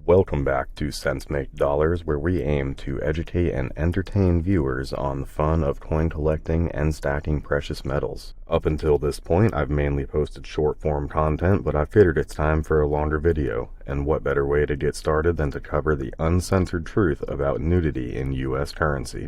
Welcome back to Cents Make Dollars, where we aim to educate and entertain viewers on the fun of coin collecting and stacking precious metals. Up until this point, I've mainly posted short-form content, but I figured it's time for a longer video, and what better way to get started than to cover the uncensored truth about nudity in US currency.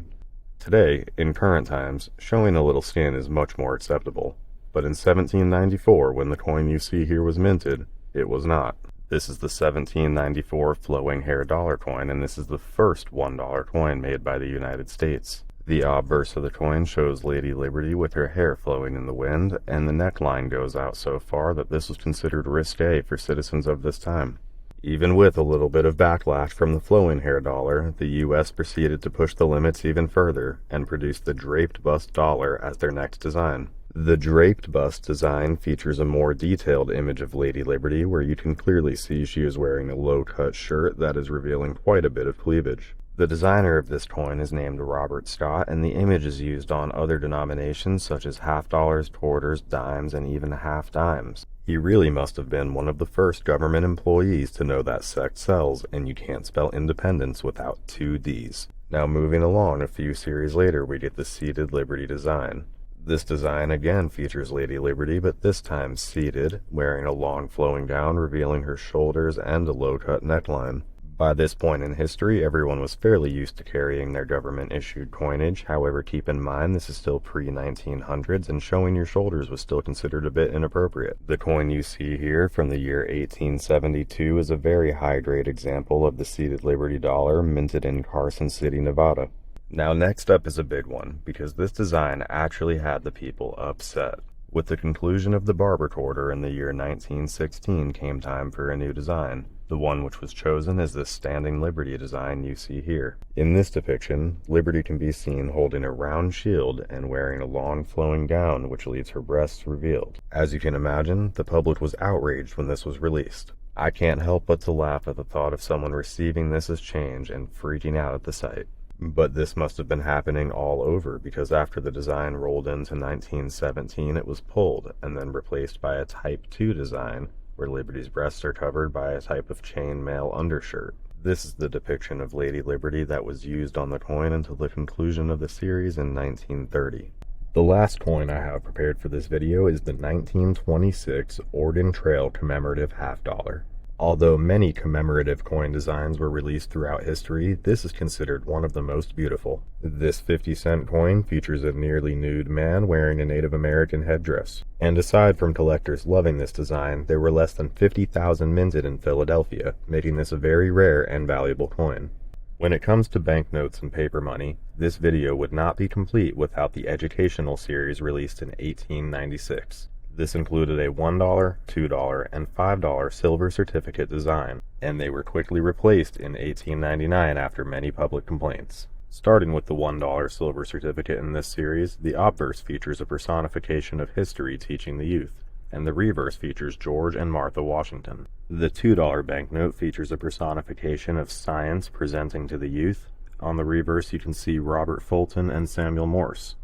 Today, in current times, showing a little skin is much more acceptable, but in 1794, when the coin you see here was minted, it was not. This is the 1794 flowing hair dollar coin, and this is the first $1 coin made by the United States. The obverse of the coin shows Lady Liberty with her hair flowing in the wind, and the neckline goes out so far that this was considered risqué for citizens of this time. Even with a little bit of backlash from the flowing hair dollar, the US proceeded to push the limits even further, and produced the draped bust dollar as their next design. The draped bust design features a more detailed image of Lady Liberty, where you can clearly see she is wearing a low-cut shirt that is revealing quite a bit of cleavage. The designer of this coin is named Robert Scott, and the image is used on other denominations such as half dollars, quarters, dimes, and even half dimes. He really must have been one of the first government employees to know that sect sells, and you can't spell independence without two D's. Now moving along, a few series later we get the seated Liberty design. This design again features Lady Liberty, but this time seated, wearing a long flowing gown revealing her shoulders and a low-cut neckline. By this point in history, everyone was fairly used to carrying their government-issued coinage. However, keep in mind this is still pre-1900s, and showing your shoulders was still considered a bit inappropriate. The coin you see here from the year 1872 is a very high-grade example of the seated Liberty dollar minted in Carson City, Nevada. Now next up is a big one, because this design actually had the people upset. With the conclusion of the Barber Quarter in the year 1916 came time for a new design. The one which was chosen is this standing Liberty design you see here. In this depiction, Liberty can be seen holding a round shield and wearing a long flowing gown which leaves her breasts revealed. As you can imagine, the public was outraged when this was released. I can't help but to laugh at the thought of someone receiving this as change and freaking out at the sight. But this must have been happening all over, because after the design rolled into 1917 it was pulled and then replaced by a Type 2 design where Liberty's breasts are covered by a type of chainmail undershirt. This is the depiction of Lady Liberty that was used on the coin until the conclusion of the series in 1930. The last coin I have prepared for this video is the 1926 Oregon Trail commemorative half dollar. Although many commemorative coin designs were released throughout history, this is considered one of the most beautiful. This 50-cent coin features a nearly nude man wearing a Native American headdress. And aside from collectors loving this design, there were less than 50,000 minted in Philadelphia, making this a very rare and valuable coin. When it comes to banknotes and paper money, this video would not be complete without the educational series released in 1896. This included a $1, $2, and $5 silver certificate design, and they were quickly replaced in 1899 after many public complaints. Starting with the $1 silver certificate in this series, the obverse features a personification of history teaching the youth, and the reverse features George and Martha Washington. The $2 banknote features a personification of science presenting to the youth. On the reverse you can see Robert Fulton and Samuel Morse.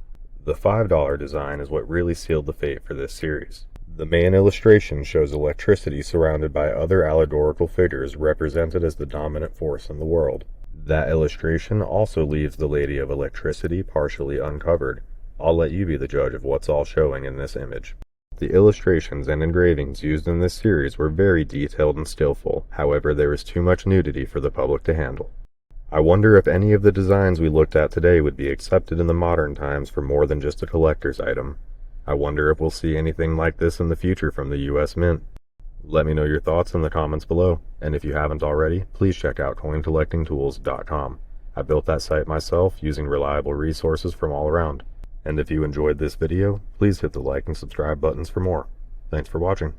The $5 design is what really sealed the fate for this series. The main illustration shows electricity surrounded by other allegorical figures represented as the dominant force in the world. That illustration also leaves the Lady of Electricity partially uncovered. I'll let you be the judge of what's all showing in this image. The illustrations and engravings used in this series were very detailed and skillful, however there is too much nudity for the public to handle. I wonder if any of the designs we looked at today would be accepted in the modern times for more than just a collector's item. I wonder if we'll see anything like this in the future from the US Mint. Let me know your thoughts in the comments below, and if you haven't already, please check out coincollectingtools.com. I built that site myself using reliable resources from all around. And if you enjoyed this video, please hit the like and subscribe buttons for more. Thanks for watching.